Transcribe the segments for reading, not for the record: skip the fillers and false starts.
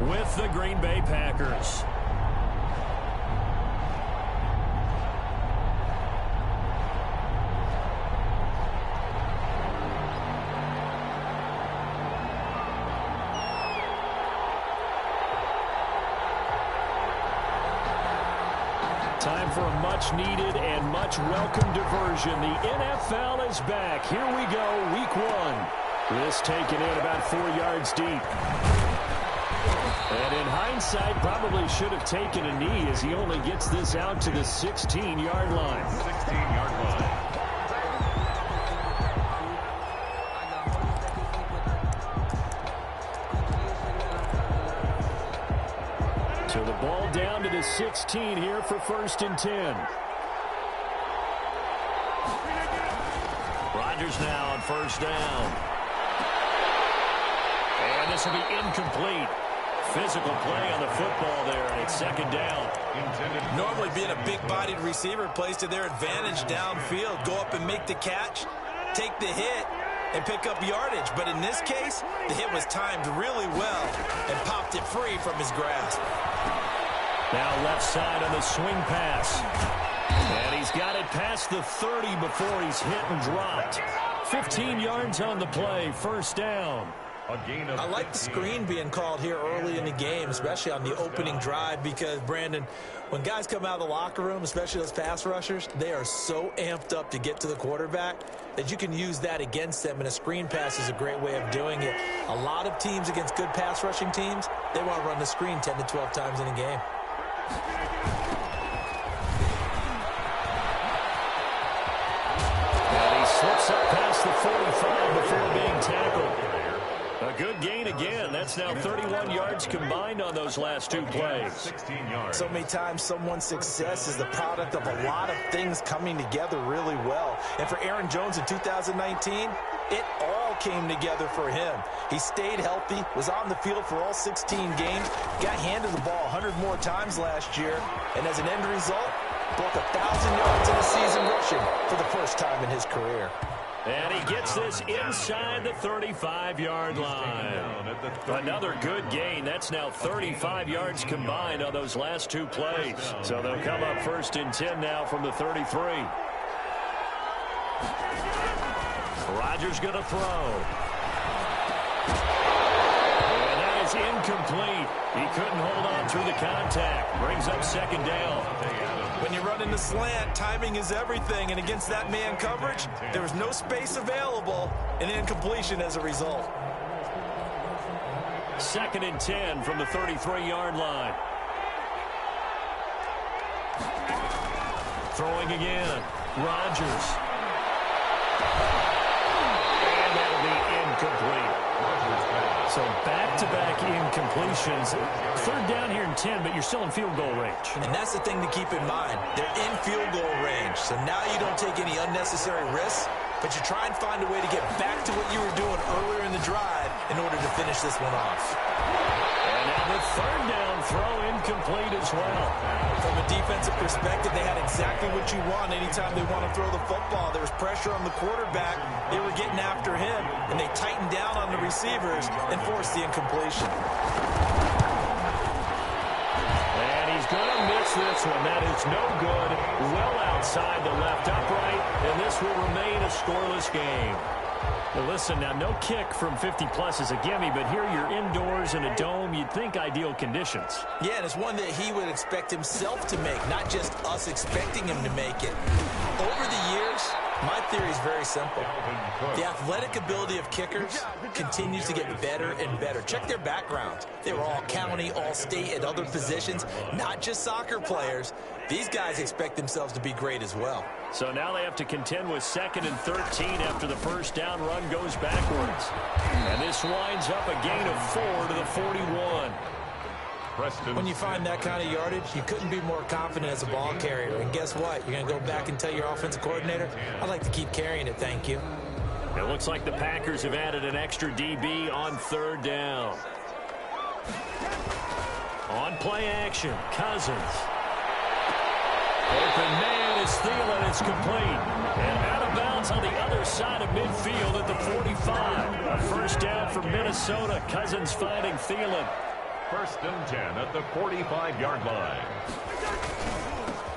with the Green Bay Packers. Time for a much-needed and much-welcome diversion. The NFL is back. Here we go, Week 1. This taken in about 4 yards deep. And in hindsight, probably should have taken a knee as he only gets this out to the 16-yard line. 16-yard line. So the ball down to the 16 here for 1st and 10. Rodgers now on 1st down. And this will be incomplete. Physical play on the football there, and it's 2nd down. Normally being a big-bodied receiver plays to their advantage downfield. Go up and make the catch, take the hit, and pick up yardage. But in this case, the hit was timed really well and popped it free from his grasp. Now left side on the swing pass. And he's got it past the 30 before he's hit and dropped. 15 yards on the play, 1st down. I like the screen being called here early in the game, especially on the opening drive, because, Brandon, when guys come out of the locker room, especially those pass rushers, they are so amped up to get to the quarterback that you can use that against them, and a screen pass is a great way of doing it. A lot of teams against good pass rushing teams, they want to run the screen 10 to 12 times in a game. And he slips up past the 45 before being tackled. A good gain again. That's now 31 yards combined on those last 2 plays. 16 yards. So many times someone's success is the product of a lot of things coming together really well. And for Aaron Jones in 2019, it all came together for him. He stayed healthy, was on the field for all 16 games, got handed the ball 100 more times last year, and as an end result, broke 1,000 yards in a season rushing for the first time in his career. And he gets this inside the 35-yard line. Another good gain. That's now 35 yards combined on those last 2 plays. So they'll come up 1st and 10 now from the 33. Rodgers going to throw. And that is incomplete. He couldn't hold on through the contact. Brings up 2nd down. When you run in the slant, timing is everything, and against that man coverage, there was no space available, and incompletion as a result. 2nd and 10 from the 33-yard line. Throwing again. Rodgers. And that'll be incomplete. So back-to-back incompletions. 3rd down here in 10, but you're still in field goal range. And that's the thing to keep in mind. They're in field goal range, so now you don't take any unnecessary risks, but you try and find a way to get back to what you were doing earlier in the drive in order to finish this one off. And now the 3rd down throw incomplete as well. From a defensive perspective, they had exactly what you want anytime they want to throw the football. There was pressure on the quarterback. They were getting after him, and they tightened down on the receivers and forced the incompletion. And he's going to miss this one. That is no good. Well outside the left upright, and this will remain a scoreless game. Well, listen, now no kick from 50-plus is a gimme, but here you're indoors in a dome. You'd think ideal conditions. Yeah, and it's one that he would expect himself to make, not just us expecting him to make it. Over the years, my theory is very simple. The athletic ability of kickers continues to get better and better. Check their backgrounds. They were all county, all state, at other positions, not just soccer players. These guys expect themselves to be great as well. So now they have to contend with 2nd and 13 after the 1st down run goes backwards. And this winds up a gain of 4 to the 41. When you find that kind of yardage, you couldn't be more confident as a ball carrier. And guess what? You're going to go back and tell your offensive coordinator, I'd like to keep carrying it, thank you. It looks like the Packers have added an extra DB on 3rd down. On play action, Cousins. Open man is Thielen. It's complete. And out of bounds on the other side of midfield at the 45. A 1st down for Minnesota. Cousins finding Thielen. First and 10 at the 45-yard line.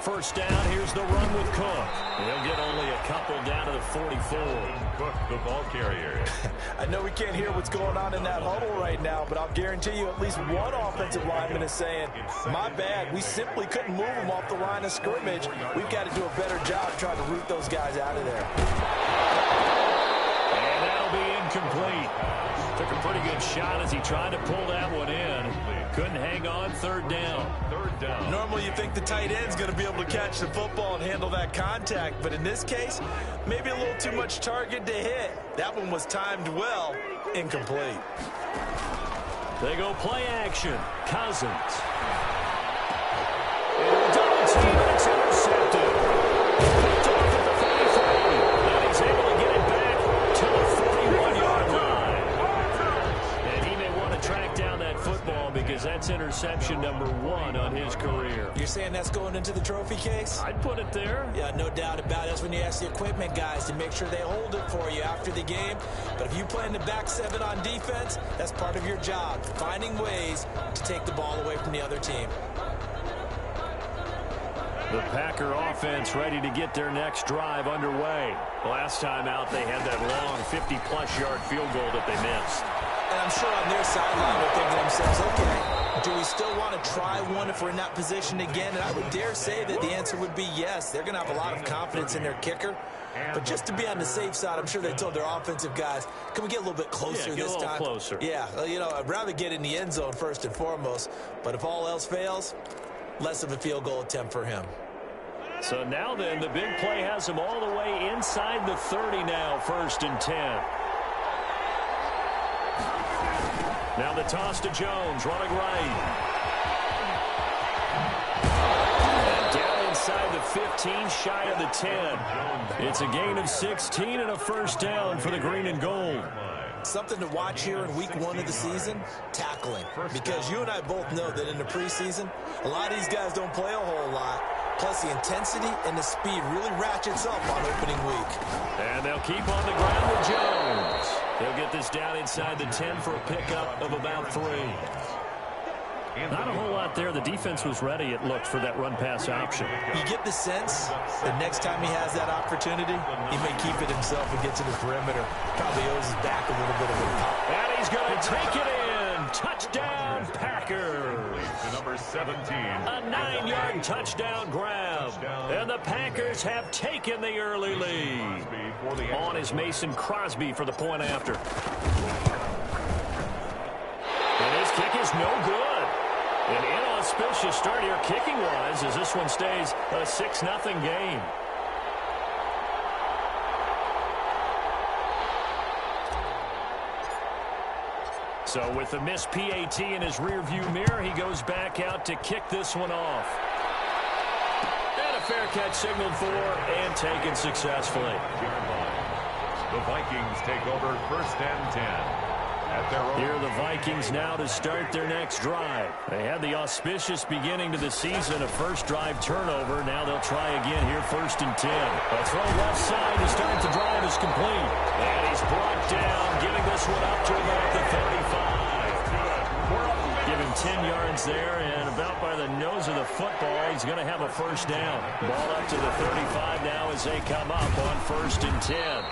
First down, here's the run with Cook. He'll get only a couple down to the 44. Cook, the ball carrier. I know we can't hear what's going on in that huddle right now, but I'll guarantee you at least one offensive lineman is saying, my bad, we simply couldn't move them off the line of scrimmage. We've got to do a better job trying to root those guys out of there. And that'll be incomplete. Took a pretty good shot as he tried to pull that one in. Couldn't hang on. Third down. Normally you think the tight end's going to be able to catch the football and handle that contact, but in this case, maybe a little too much target to hit. That one was timed well. Incomplete. They go play action. Cousins. And double team, and it's intercepted. Picked off at the 33. And he's able to get it back to the 41-yard line. And he may want to track down that football because that's interception number 1 on his career. You're saying that's going into the trophy case? I'd put it there. Yeah, no doubt about it. That's when you ask the equipment guys to make sure they hold it for you after the game. But if you play in the back 7 on defense, that's part of your job, finding ways to take the ball away from the other team. The Packer offense ready to get their next drive underway. Last time out, they had that long 50-plus yard field goal that they missed. And I'm sure on their sideline they're thinking to themselves, okay, do we still want to try one if we're in that position again? And I would dare say that the answer would be yes. They're going to have a lot of confidence in their kicker. But just to be on the safe side, I'm sure they told their offensive guys, can we get a little bit closer this time? Get a little closer. Yeah, you know, I'd rather get in the end zone first and foremost. But if all else fails, less of a field goal attempt for him. So now then, the big play has him all the way inside the 30 now, 1st and 10. Now the toss to Jones, running right. And down inside the 15, shy of the 10. It's a gain of 16 and a first down for the green and gold. Something to watch here in week 1 of the season, tackling. Because you and I both know that in the preseason, a lot of these guys don't play a whole lot. Plus, the intensity and the speed really ratchets up on opening week. And they'll keep on the ground with Jones. He'll get this down inside the 10 for a pickup of about 3. Not a whole lot there. The defense was ready, it looked, for that run-pass option. You get the sense that next time he has that opportunity, he may keep it himself and get to the perimeter. Probably owes his back a little bit of a pop. And he's going to take it in. Touchdown, Packers. Number 17. A 9-yard touchdown grab. And the Packers have taken the early lead. On is Mason Crosby for the point after. And his kick is no good. An inauspicious start here kicking-wise as this one stays a 6-0 game. So with the missed PAT in his rearview mirror, he goes back out to kick this one off. And a fair catch signaled for and taken successfully. The Vikings take over 1st and 10. Here are the Vikings now to start their next drive. They had the auspicious beginning to the season, a first drive turnover. Now they'll try again here, 1st and 10. A throw left side to start the drive is complete. And he's brought down, giving this one up to about the 35. Give him 10 yards there, and about by the nose of the football, he's going to have a first down. Ball up to the 35 now as they come up on 1st and 10.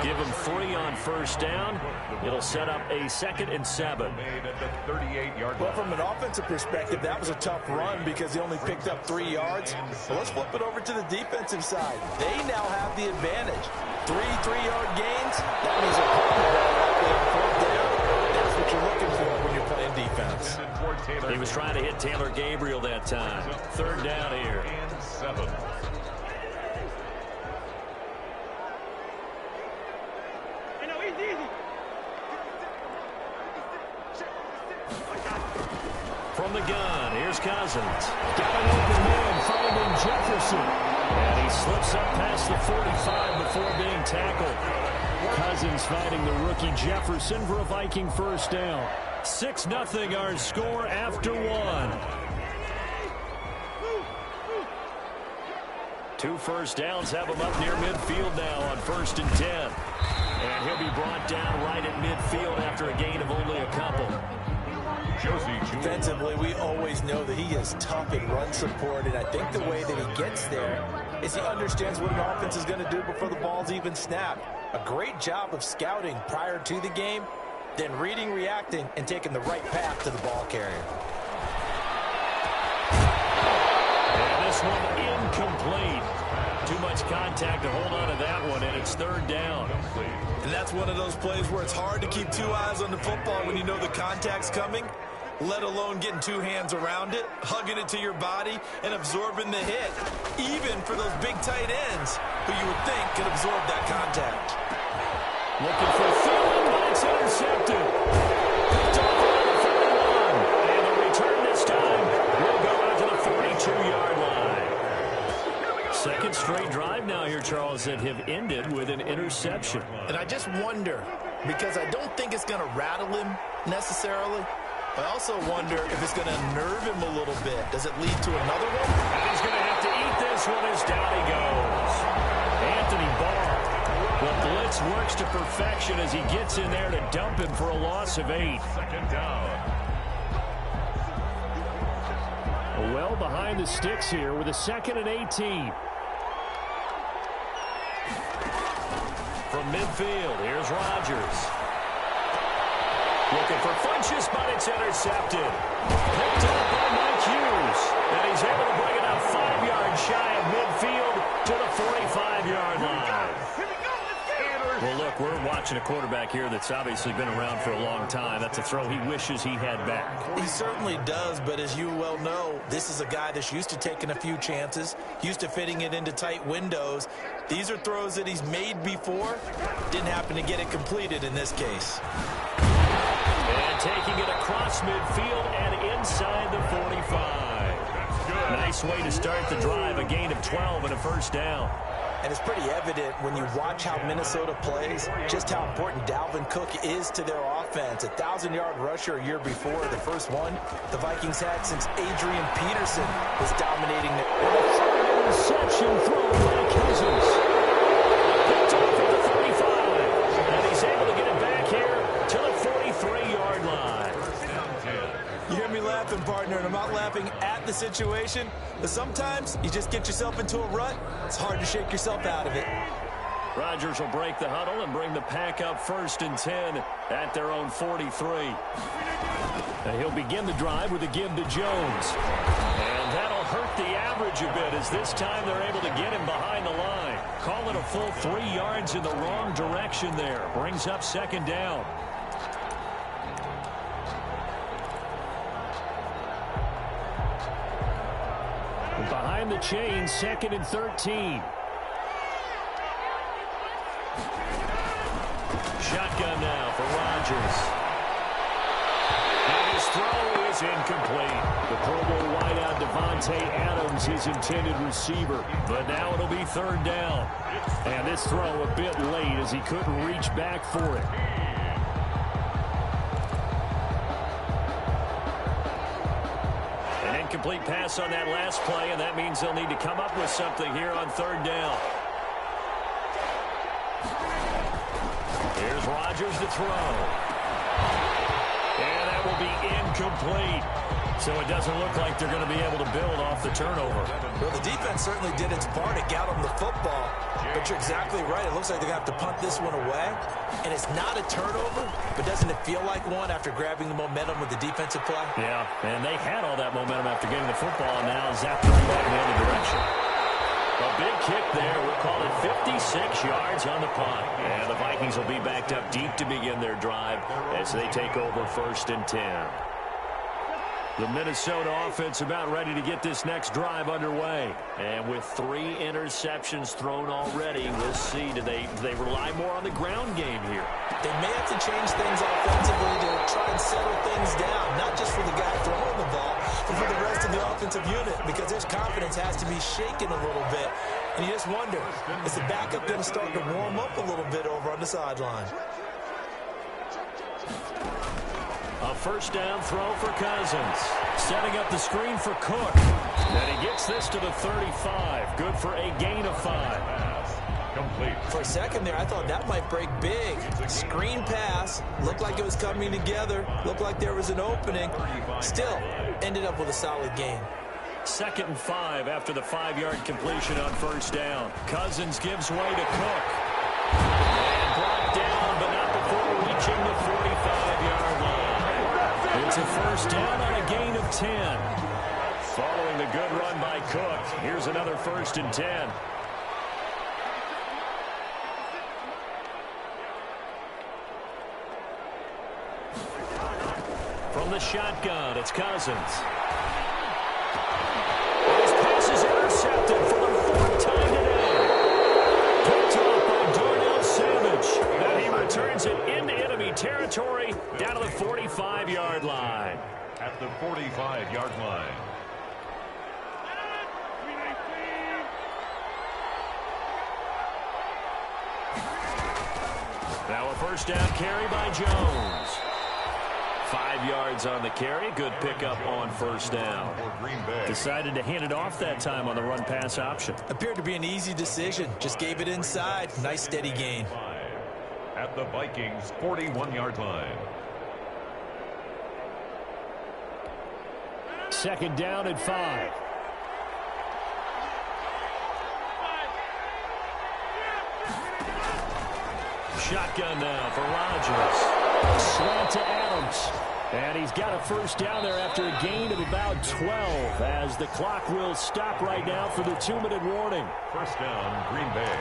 Give him 3 on first down. It'll set up a 2nd and 7. Well, from an offensive perspective, that was a tough run because he only picked up 3 yards. But let's flip it over to the defensive side. They now have the advantage. 3 3-yard gains. That means a ball down. That's what you're looking for when you're playing defense. He was trying to hit Taylor Gabriel that time. 3rd down here. And 7. From the gun, here's Cousins. Got an open man, finding Jefferson. And he slips up past the 45 before being tackled. Cousins finding the rookie Jefferson for a Viking first down. 6-0 our score after 1. 2 first downs have him up near midfield now on 1st and 10. And he'll be brought down right at midfield after a gain of only a couple. Defensively, we always know that he is tough in run support, and I think the way that he gets there is he understands what an offense is going to do before the ball's even snapped. A great job of scouting prior to the game, then reading, reacting, and taking the right path to the ball carrier. And this one incomplete. Too much contact to hold on to that one, and it's third down. And that's one of those plays where it's hard to keep two eyes on the football when you know the contact's coming, let alone getting two hands around it, hugging it to your body, and absorbing the hit, even for those big tight ends who you would think could absorb that contact. Looking for Thielen, but it's intercepted. Picked off around the 41. And the return this time will go out to the 42-yard line. Second straight drive now here, Charles, that have ended with an interception. And I just wonder, because I don't think it's going to rattle him necessarily, I also wonder if it's going to nerve him a little bit. Does it lead to another one? And he's going to have to eat this one as down he goes. Anthony Barr. The blitz works to perfection as he gets in there to dump him for a loss of 8. Second down. Well behind the sticks here with a 2nd and 18. From midfield, here's Rodgers. Looking for Funchess, but it's intercepted. Picked up by Mike Hughes. And he's able to bring it up 5 yards shy of midfield to the 45-yard line. Well, look, we're watching a quarterback here that's obviously been around for a long time. That's a throw he wishes he had back. He certainly does, but as you well know, this is a guy that's used to taking a few chances, used to fitting it into tight windows. These are throws that he's made before. Didn't happen to get it completed in this case. And taking it across midfield and inside the 45. Nice way to start the drive, a gain of 12 and a first down. And it's pretty evident when you watch how Minnesota plays, just how important Dalvin Cook is to their offense. 1,000-yard rusher a year before, the first one the Vikings had since Adrian Peterson was dominating the interception thrown by Cousins. Picked off at the 35. And he's able to get it back here to the 43-yard line. You hear me laughing, partner, and I'm not laughing at the situation, but sometimes you just get yourself into a rut. It's hard to shake yourself out of it. Rodgers will break the huddle and bring the pack up 1st and 10 at their own 43. And he'll begin the drive with a give to Jones. And that'll hurt the average a bit as this time they're able to get him behind the line. Call it a full 3 yards in the wrong direction there. Brings up 2nd down. Behind the chains, 2nd and 13. Shotgun now for Rodgers. And his throw is incomplete. The Pro Bowl wideout Devontae Adams, his intended receiver. But now it'll be 3rd down. And this throw a bit late as he couldn't reach back for it. Incomplete pass on that last play, and that means they'll need to come up with something here on 3rd down. Here's Rodgers to throw. And that will be incomplete. So it doesn't look like they're going to be able to build off the turnover. Well, the defense certainly did its part to get them the football. But you're exactly right. It looks like they're going to have to punt this one away. And it's not a turnover, but doesn't it feel like one after grabbing the momentum with the defensive play? Yeah, and they had all that momentum after getting the football, and now zapped it back in the other direction. A big kick there. We'll call it 56 yards on the punt. And the Vikings will be backed up deep to begin their drive as they take over 1st and 10. The Minnesota offense about ready to get this next drive underway. And with 3 interceptions thrown already, we'll see. Do they rely more on the ground game here? They may have to change things offensively to try and settle things down, not just for the guy throwing the ball, but for the rest of the offensive unit, because their confidence has to be shaken a little bit. And you just wonder, is the backup going to start to warm up a little bit over on the sideline? A 1st down throw for Cousins. Setting up the screen for Cook. And he gets this to the 35. Good for a gain of 5. complete. For a second there, I thought that might break big. Screen pass, looked like it was coming together, looked like there was an opening. Still, ended up with a solid gain. 2nd and 5 after the 5-yard completion on first down. Cousins gives way to Cook. And brought down, but not before reaching the 45-yard line. It's a first down on a gain of 10. Following the good run by Cook, here's another 1st and 10. From the shotgun, it's Cousins. His pass is intercepted for the 4th time today. Picked off by Darnell Savage. And he returns it into enemy territory down to the 45-yard line. At the 45-yard line. Now a first down carry by Jones. 5 yards on the carry. Good pickup on first down. Decided to hand it off that time on the run-pass option. Appeared to be an easy decision. Just gave it inside. Nice steady gain. At the Vikings' 41-yard line. 2nd down and 5. Shotgun now for Rodgers. Slant to Adams. And he's got a first down there after a gain of about 12 as the clock will stop right now for the 2-minute warning. First down, Green Bay.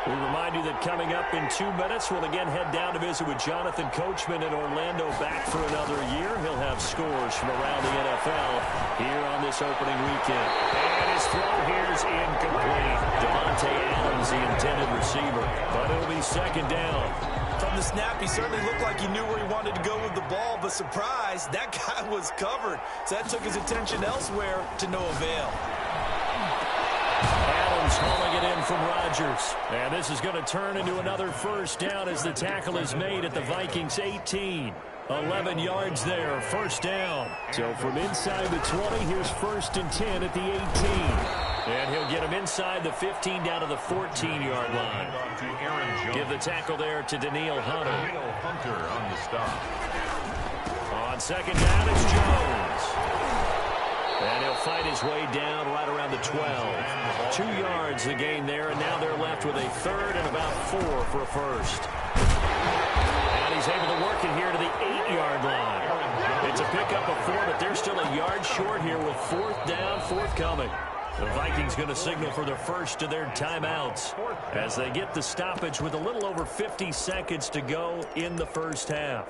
We remind you that coming up in 2 minutes, we'll again head down to visit with Jonathan Coachman in Orlando, back for another year. He'll have scores from around the NFL here on this opening weekend. And his throw here is incomplete. Devontae Adams, the intended receiver, but it'll be 2nd down. From the snap, he certainly looked like he knew where he wanted to go with the ball, but surprise, that guy was covered. So that took his attention elsewhere to no avail. Adams hauling it in from Rodgers. And this is going to turn into another first down as the tackle is made at the Vikings 18. 11 yards there, first down. So from inside the 20, here's 1st and 10 at the 18. And he'll get him inside the 15 down to the 14-yard line. Give the tackle there to Daniil Hunter. Daniil Hunter on the stop. On 2nd down, it's Jones. And he'll fight his way down right around the 12. 2 yards the gain there, and now they're left with a 3rd and about 4 for a first. And he's able to work it here to the 8-yard line. It's a pickup of 4, but they're still a yard short here with 4th down forthcoming. The Vikings going to signal for their first of their timeouts as they get the stoppage with a little over 50 seconds to go in the first half.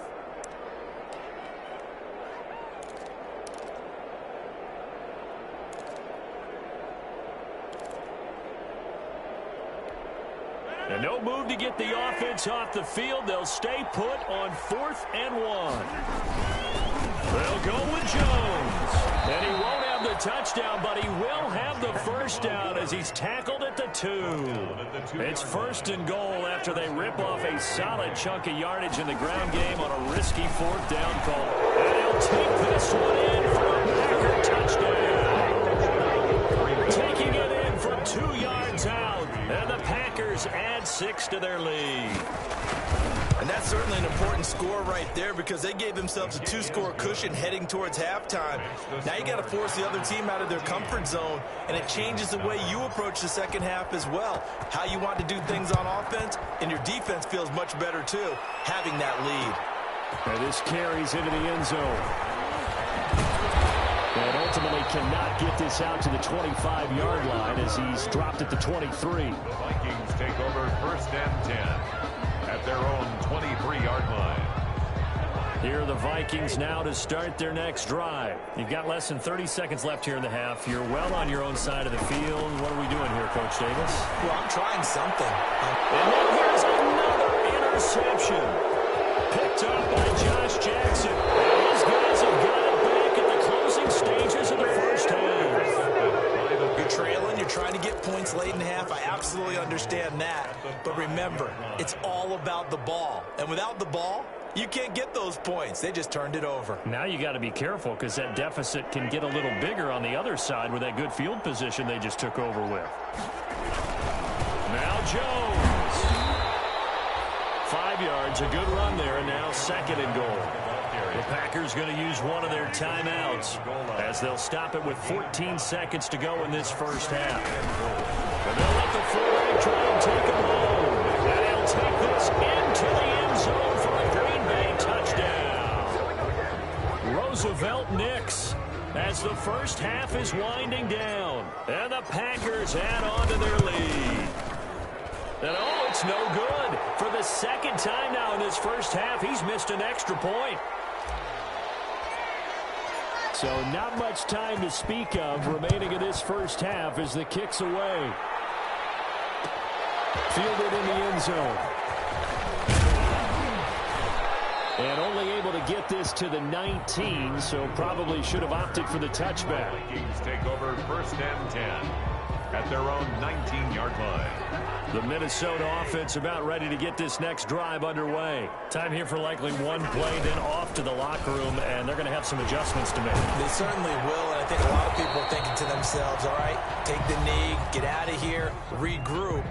And no move to get the offense off the field. They'll stay put on 4th and 1. They'll go with Jones. And he won't have the touchdown, but he will have the first down as he's tackled at the 2. It's 1st and goal after they rip off a solid chunk of yardage in the ground game on a risky 4th down call. And he'll take this one in for a Packer touchdown. Taking it in from 2 yards out. And the Packers add 6 to their lead. And that's certainly an important score right there because they gave themselves a 2-score cushion heading towards halftime. Now you got to force the other team out of their comfort zone, and it changes the way you approach the second half as well. How you want to do things on offense, and your defense feels much better too, having that lead. And this carries into the end zone. And ultimately cannot get this out to the 25-yard line as he's dropped at the 23. The Vikings take over 1st and 10 at their own 23-yard line. Here are the Vikings now to start their next drive. You've got less than 30 seconds left here in the half. You're well on your own side of the field. What are we doing here, Coach Davis? Well, I'm trying something. And then here's another interception. Picked up by Josh Jackson. And these guys have got it back at the closing stages of the first half. You're trailing. You're trying to get points late in the half. I absolutely understand that. But remember, it's all about the ball. And without the ball, You can't get those points. They just turned it over. Now you got to be careful because that deficit can get a little bigger on the other side with that good field position they just took over with. Now Jones. 5 yards, a good run there, and now 2nd and goal. The Packers going to use one of their timeouts as they'll stop it with 14 seconds to go in this first half. And they'll let the fullback try and take him home. And he'll take this into the end zone for a Green Bay touchdown. Roosevelt Nix as the first half is winding down. And the Packers add on to their lead. And oh, it's no good. For the 2nd time now in this first half, he's missed an extra point. So not much time to speak of remaining in this first half as the kick's away. Fielded in the end zone. And only able to get this to the 19, so probably should have opted for the touchback. Vikings take over 1st and 10 at their own 19-yard line. The Minnesota offense about ready to get this next drive underway. Time here for likely one play, then off to the locker room, and they're going to have some adjustments to make. They certainly will, and I think a lot of people are thinking to themselves, all right, take the knee, get out of here, regroup.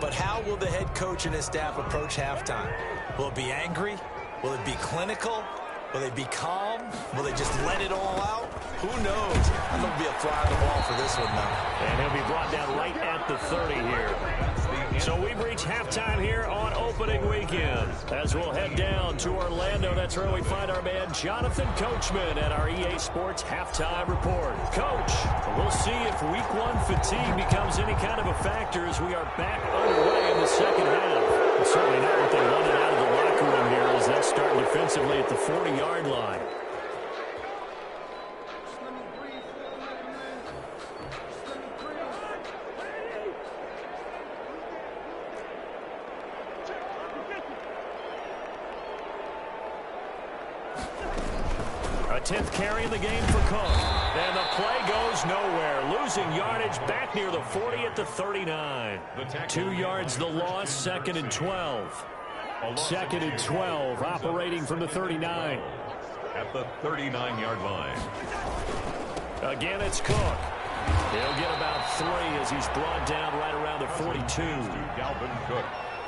But how will the head coach and his staff approach halftime? Will it be angry? Will it be clinical? Will they be calm? Will they just let it all out? Who knows? I'm going to be a fly on the ball for this one, though. And he'll be brought down right at the 30 here. So we've reached halftime here on opening weekend. As we'll head down to Orlando, that's where we find our man Jonathan Coachman at our EA Sports Halftime Report. Coach, we'll see if Week 1 fatigue becomes any kind of a factor as we are back underway in the second half. It's certainly not what they wanted out of the locker room here as they start defensively at the 40-yard line. A 10th carry in the game for Cook. And the play goes nowhere. Losing yardage back near the 40 at the 39. 2 yards the loss, 2nd and 12. 2nd and 12, operating from the 39. At the 39-yard line. Again, it's Cook. He'll get about 3 as he's brought down right around the 42. Dalvin Cook.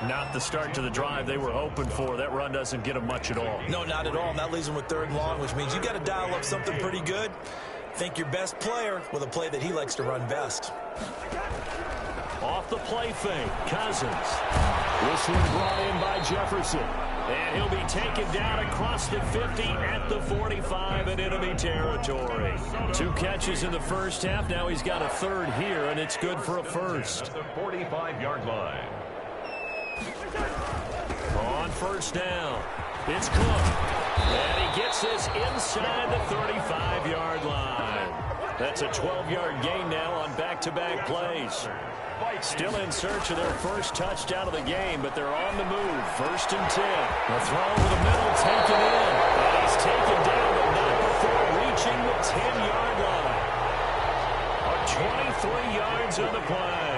Not the start to the drive they were hoping for. That run doesn't get them much at all. No, not at all. And that leaves them with 3rd and long, which means you got to dial up something pretty good. Think your best player with a play that he likes to run best. Off the play fake, Cousins. This one brought in by Jefferson. And he'll be taken down across the 50 at the 45 in enemy territory. 2 catches in the first half. Now he's got a 3rd here, and it's good for a 1st. At the 45-yard line. On 1st down, it's Cook. And he gets this inside the 35-yard line. That's a 12-yard gain now on back-to-back plays. Still in search of their first touchdown of the game, but they're on the move. 1st and 10. The throw over the middle, taken in. And he's taken down, but not before reaching the 10-yard line. 23 yards on the play.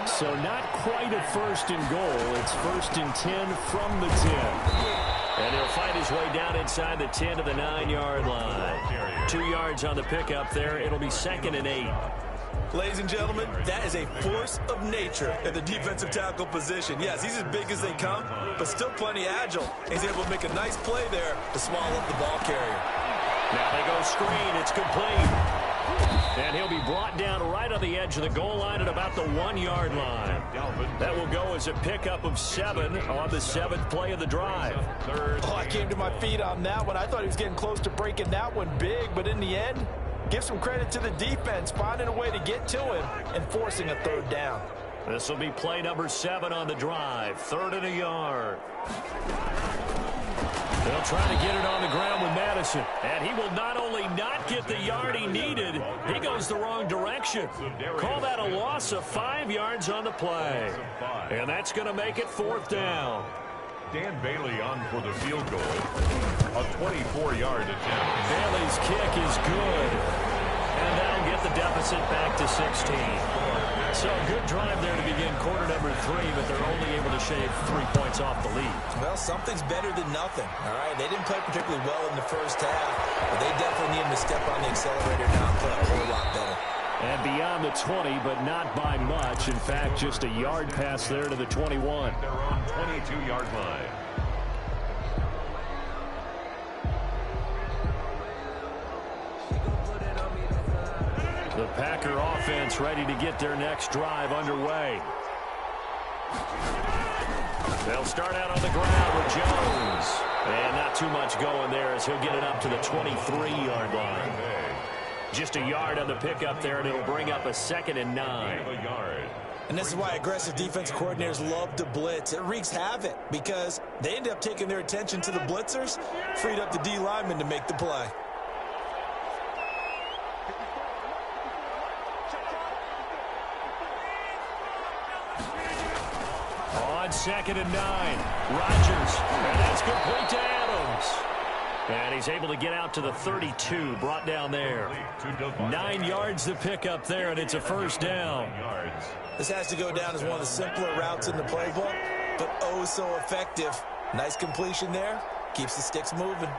So not quite a 1st and goal. It's 1st and 10 from the 10. And he'll fight his way down inside the 10 to the 9-yard line. 2 yards on the pickup there. It'll be 2nd and 8. Ladies and gentlemen, that is a force of nature at the defensive tackle position. Yes, he's as big as they come, but still plenty agile. He's able to make a nice play there to swallow up the ball carrier. Now they go screen. It's complete. And he'll be brought down right on the edge of the goal line at about the 1-yard line. That will go as a pickup of 7 on the 7th play of the drive. Oh, I came to my feet on that one. I thought he was getting close to breaking that one big, but in the end, give some credit to the defense, finding a way to get to him and forcing a 3rd down. This will be play number 7 on the drive. 3rd and a yard. They'll try to get it on the ground with Madison. And he will not only not get the yard he needed, he goes the wrong direction. Call that a loss of 5 yards on the play. And that's going to make it 4th down. Dan Bailey on for the field goal. A 24-yard attempt. Bailey's kick is good. And that'll get the deficit back to 16. So a good drive there to begin quarter number 3, but they're only able to shave 3 points off the lead. Well, something's better than nothing, all right? They didn't play particularly well in the first half, but they definitely need to step on the accelerator now and play a whole lot better. And beyond the 20, but not by much. In fact, just a yard pass there to the 21. Their own 22-yard line. The Packer offense ready to get their next drive underway. They'll start out on the ground with Jones. And not too much going there as he'll get it up to the 23-yard line. Just a yard on the pickup there, and it'll bring up a 2nd and 9. And this is why aggressive defense coordinators love to blitz. It wreaks havoc because they end up taking their attention to the blitzers, freed up the D lineman to make the play. On 2nd and 9, Rodgers, and that's complete to Adams. And he's able to get out to the 32, brought down there. 9 yards to pick up there, and it's a first down. This has to go down as one of the simpler routes in the playbook, but oh so effective. Nice completion there. Keeps the sticks moving.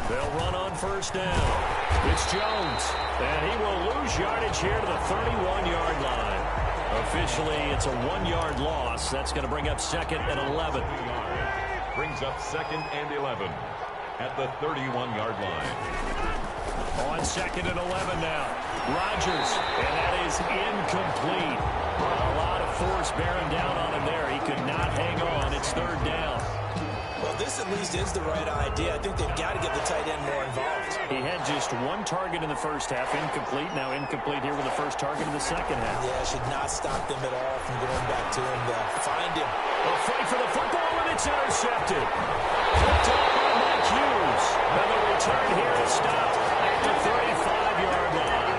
They'll run on first down. It's Jones, and he will lose yardage here to the 31-yard line. Officially, it's a 1-yard loss. That's going to bring up 2nd and 11. Brings up 2nd and 11 at the 31-yard line. On 2nd and 11 now. Rodgers, and that is incomplete. A lot of force bearing down on him there. He could not hang on. It's 3rd down. Well, this at least is the right idea. I think they've got to get the tight end more involved. He had just 1 target in the first half, incomplete. Now incomplete here with the first target in the second half. Yeah, should not stop them at all from going back to him to find him. A fight for the football, and it's intercepted. Picked up by Mike Hughes. And the return here is stopped at the 35-yard line.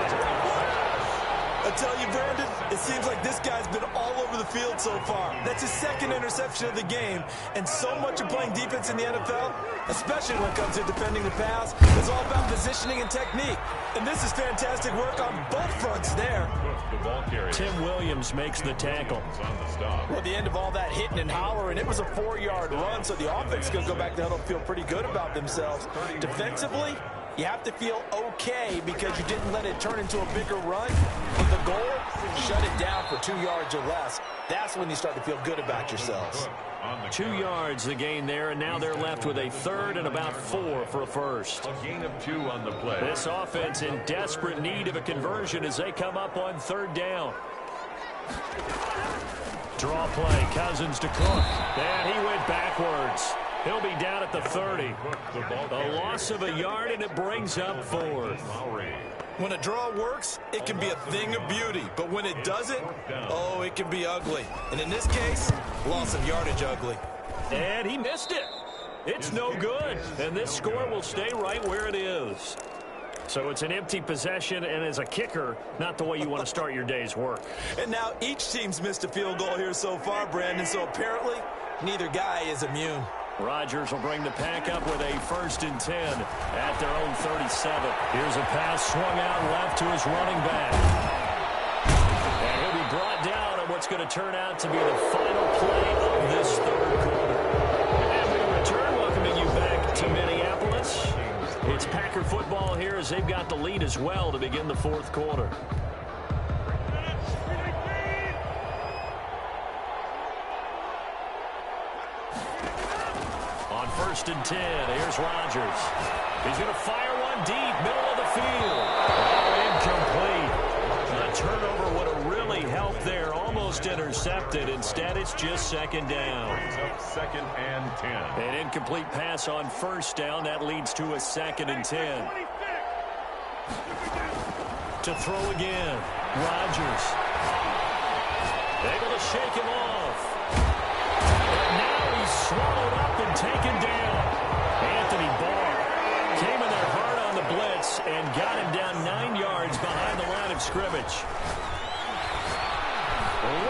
I tell you, Brandon, it seems like this guy's been all over the field so far. That's his 2nd interception of the game. And so much of playing defense in the NFL, especially when it comes to defending the pass, is all about positioning and technique. And this is fantastic work on both fronts there. Tim Williams makes the tackle. Well, at the end of all that hitting and hollering, it was a 4-yard run, so the offense is going to go back to huddle and feel pretty good about themselves. Defensively, you have to feel okay because you didn't let it turn into a bigger run. But the goal, shut it down for 2 yards or less. That's when you start to feel good about yourselves. 2 yards the gain there, and now they're left with a 3rd and about 4 for a first. A gain of 2 on the play. This offense in desperate need of a conversion as they come up on 3rd down. Draw play, Cousins to Cook. And he went backwards. He'll be down at the 30. A loss of a yard, and it brings up 4th. When a draw works, it can be a thing of beauty. But when it doesn't, oh, it can be ugly. And in this case, loss of yardage ugly. And he missed it. It's no good. And this score will stay right where it is. So it's an empty possession, and as a kicker, not the way you want to start your day's work. And now each team's missed a field goal here so far, Brandon. So apparently, neither guy is immune. Rodgers will bring the pack up with a 1st and 10 at their own 37. Here's a pass swung out left to his running back. And he'll be brought down on what's going to turn out to be the final play of this 3rd quarter. And we return, welcoming you back to Minneapolis. It's Packer football here as they've got the lead as well to begin the 4th quarter. On 1st and 10, here's Rodgers. He's going to fire one deep, middle of the field. Oh, incomplete. A turnover would have really helped there, almost intercepted. Instead, it's just 2nd down. 2nd and 10. An incomplete pass on 1st down. That leads to a 2nd and 10. To throw again, Rodgers. Able to shake him off. And now he's swallowed up and taken down. Anthony Barr came in there hard on the blitz and got him down 9 yards behind the line of scrimmage.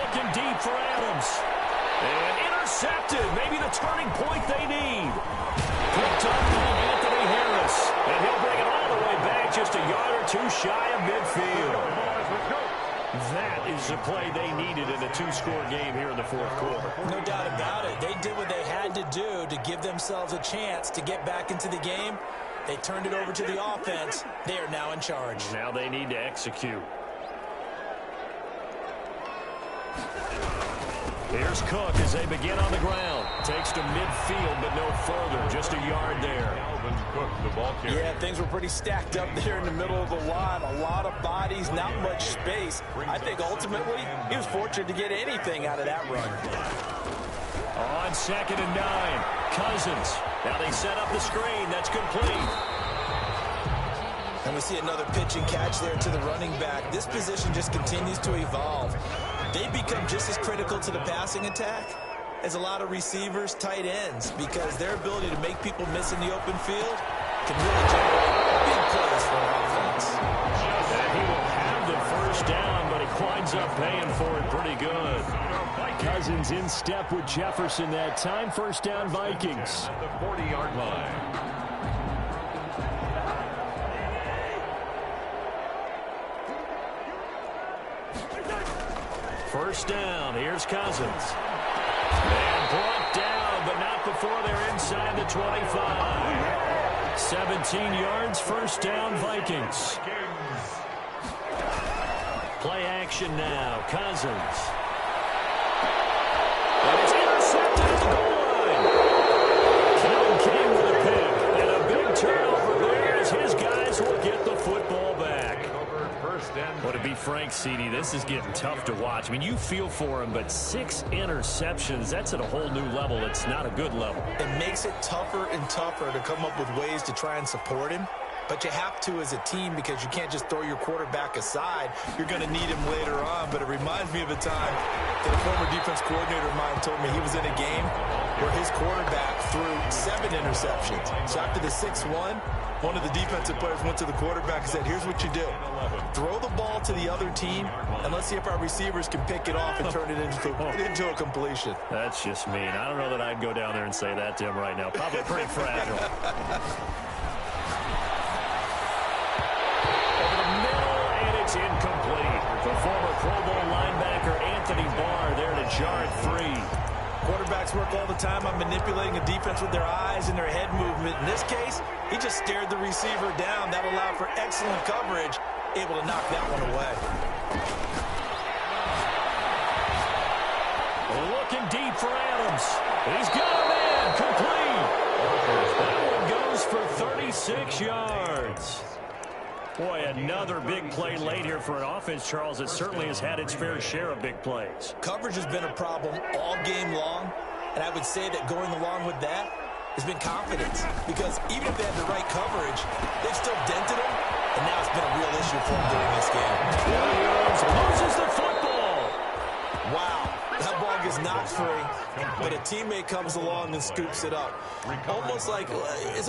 Looking deep for Adams. And intercepted. Maybe the turning point they need. Picked up by Anthony Harris. And he'll bring it all the way back just a yard or 2 shy of midfield. was the play they needed in a two-score game here in the fourth quarter. No doubt about it. They did what they had to do to give themselves a chance to get back into the game. They turned it over to the offense. They are now in charge. Now they need to execute. Here's Cook as they begin on the ground. Takes to midfield, but no further. Just a yard there. Alvin Cook, the ball carrier. Yeah, things were pretty stacked up there in the middle of the line. A lot of bodies, not much space. I think ultimately he was fortunate to get anything out of that run. On 2nd and 9, Cousins. Now they set up the screen. That's complete. And we see another pitch and catch there to the running back. This position just continues to evolve. They become just as critical to the passing attack as a lot of receivers, tight ends, because their ability to make people miss in the open field can really generate big plays for an offense. And he will have the first down, but he winds up paying for it pretty good. Cousins in step with Jefferson that time. First down, Vikings. At the 40-yard line. First down. Here's Cousins. And brought down, but not before they're inside the 25. 17 yards, first down, Vikings. Play action now. Cousins. And it's intercepted at the goal line. Kelly came with a pick. And a big turnover there as his guys will get the football back. Would it be Frank Seedy? This is getting tough to watch. I mean, you feel for him, but 6 interceptions, that's at a whole new level. It's not a good level. It makes it tougher and tougher to come up with ways to try and support him. But you have to as a team because you can't just throw your quarterback aside. You're going to need him later on. But it reminds me of a time that a former defense coordinator of mine told me he was in a game where his quarterback threw 7 interceptions. So after the 6-1, one of the defensive players went to the quarterback and said, here's what you do. Throw the ball to the other team, and let's see if our receivers can pick it off and turn it into a completion. That's just mean. I don't know that I'd go down there and say that to him right now. Probably pretty fragile. Incomplete. The former Pro Bowl linebacker Anthony Barr there to jar it free. Quarterbacks work all the time on manipulating a defense with their eyes and their head movement. In this case, he just stared the receiver down. That allowed for excellent coverage, able to knock that one away. Looking deep for Adams. He's got a man. Complete. That one goes for 36 yards. Boy, another big play late here for an offense, Charles, that certainly has had its fair share of big plays. Coverage has been a problem all game long, and I would say that going along with that has been confidence, because even if they had the right coverage, they've still dented them, and now it's been a real issue for them during this game. Williams poses the football. Wow, that ball gets knocked free, but a teammate comes along and scoops it up. It's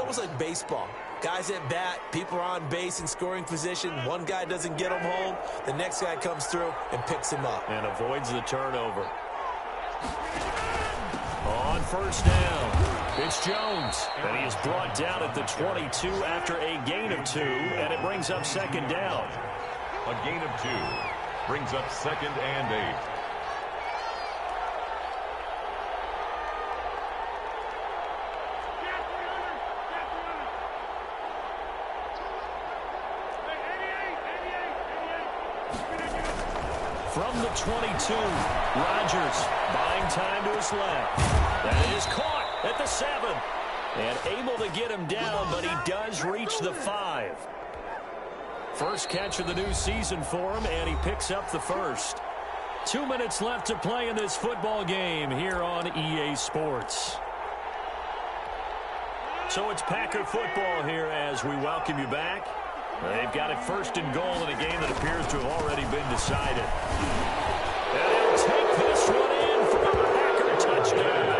almost like baseball. Guys at bat, people are on base in scoring position. One guy doesn't get him home. The next guy comes through and picks him up. And avoids the turnover. On first down, it's Jones. And he is brought down at the 22 after a gain of 2. And it brings up second down. A gain of 2 brings up 2nd and 8. From the 22, Rodgers buying time to his left. That is caught at the 7. And able to get him down, but he does reach the 5. First catch of the new season for him, and he picks up the first. 2 minutes left to play in this football game here on EA Sports. So it's Packer football here as we welcome you back. They've got it first and goal in a game that appears to have already been decided. And he'll take this one in for a Packer touchdown.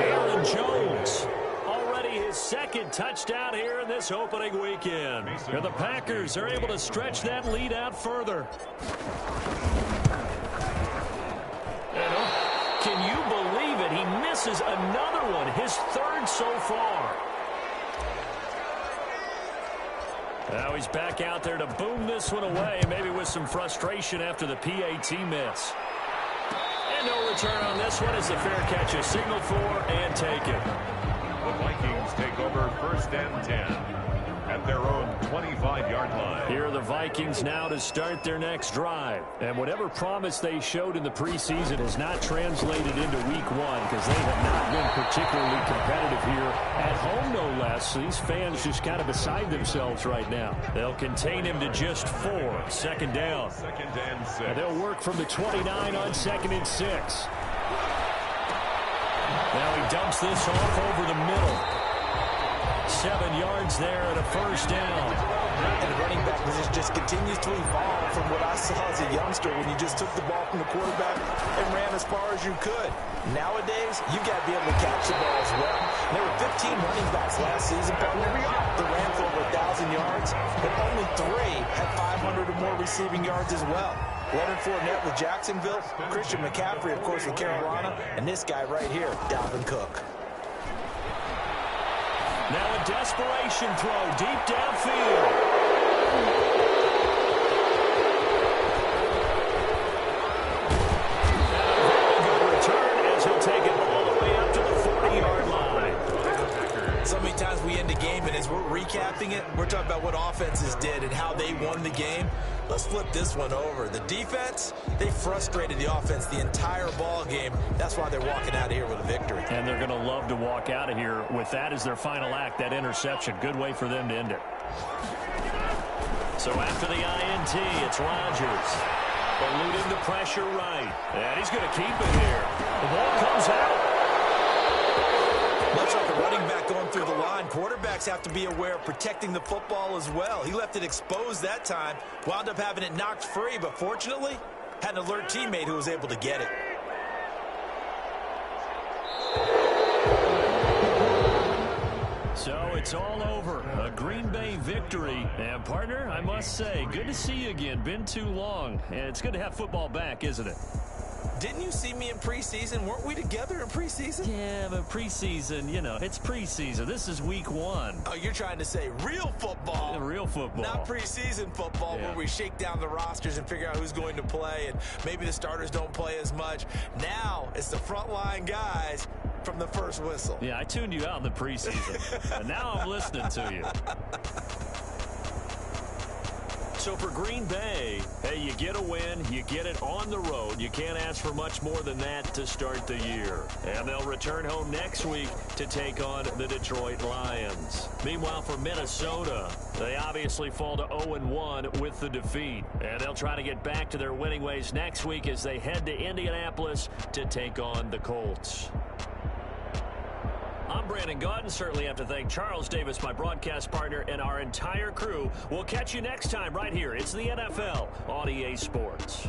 Aaron Jones, already his 2nd touchdown here in this opening weekend. And the Packers are able to stretch that lead out further. And can you believe it? He misses another one, his 3rd so far. Now he's back out there to boom this one away, maybe with some frustration after the PAT miss. And no return on this one as the fair catch is signaled for and taken. The Vikings take over 1st and 10 at their own 25-yard line. Here are the Vikings now to start their next drive. And whatever promise they showed in the preseason has not translated into week one because they have not been particularly competitive here at home, no less. These fans just kind of beside themselves right now. They'll contain him to just 4. 2nd down. 2nd and 6. And they'll work from the 29 on 2nd and 6. Now he dumps this off over the middle. 7 yards there and a 1st down. And the running back position just continues to evolve from what I saw as a youngster when you just took the ball from the quarterback and ran as far as you could. Nowadays, you got to be able to catch the ball as well. And there were 15 running backs last season, partner, that ran for over 1,000 yards, but only 3 had 500 or more receiving yards as well. Leonard Fournette with Jacksonville, Christian McCaffrey, of course, with Carolina, and this guy right here, Dalvin Cook. Now a desperation throw deep downfield. Good return as he'll take it all the way up to the 40-yard line. So many times we end a game, and as we're recapping it, we're talking about what offenses did and how they won the game. Let's flip this one over. The defense, they frustrated the offense the entire ball game. That's why they're walking out of here with a victory. And they're going to love to walk out of here with that as their final act, that interception. Good way for them to end it. So after the INT, it's Rodgers. Eluding the pressure right. And he's going to keep it here. The ball comes out. Much like a running back going through the line, quarterbacks have to be aware of protecting the football as well. He left it exposed that time, wound up having it knocked free, but fortunately, had an alert teammate who was able to get it. So it's all over. A Green Bay victory. And, partner, I must say, good to see you again. Been too long. And it's good to have football back, isn't it? Didn't you see me in preseason? Weren't we together in preseason? Yeah, but preseason, you know, it's preseason. This is week one. Oh, you're trying to say real football. Real football. Not preseason football where we shake down the rosters and figure out who's going to play, and maybe the starters don't play as much. Now it's the frontline guys from the first whistle. Yeah, I tuned you out in the preseason, and now I'm listening to you. So for Green Bay, hey, you get a win, you get it on the road. You can't ask for much more than that to start the year. And they'll return home next week to take on the Detroit Lions. Meanwhile, for Minnesota, they obviously fall to 0-1 with the defeat. And they'll try to get back to their winning ways next week as they head to Indianapolis to take on the Colts. I'm Brandon Gaudin. Certainly have to thank Charles Davis, my broadcast partner, and our entire crew. We'll catch you next time right here. It's the NFL on EA Sports.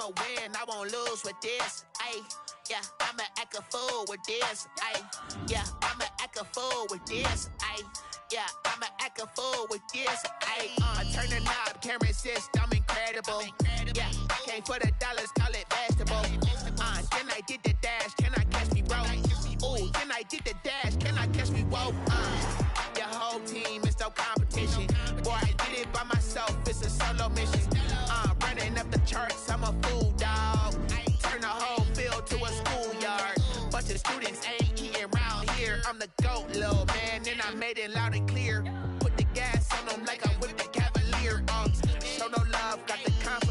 I'ma win, I won't lose with this. Ayy, yeah, I'ma act a fool with this. Ayy, yeah, I'ma act a fool with this. Ayy, yeah, I'ma act a fool with this. Ayy, I turn the knob, can't resist, I'm incredible. Yeah, came for the dollars, call it basketball. Then I did the dash, can I catch me, bro? Ooh, then I did the dash, can I catch me, whoa? Your whole team is no competition. Boy, I did it by myself, it's a solo mission. Running up the charts, I'm a fool, dog. Turn the whole field to a schoolyard. Bunch of students ain't eating round here. I'm the GOAT, little man, and I made it loud and clear. Put the gas on them like I'm with the Cavalier. Show no love, got the confidence.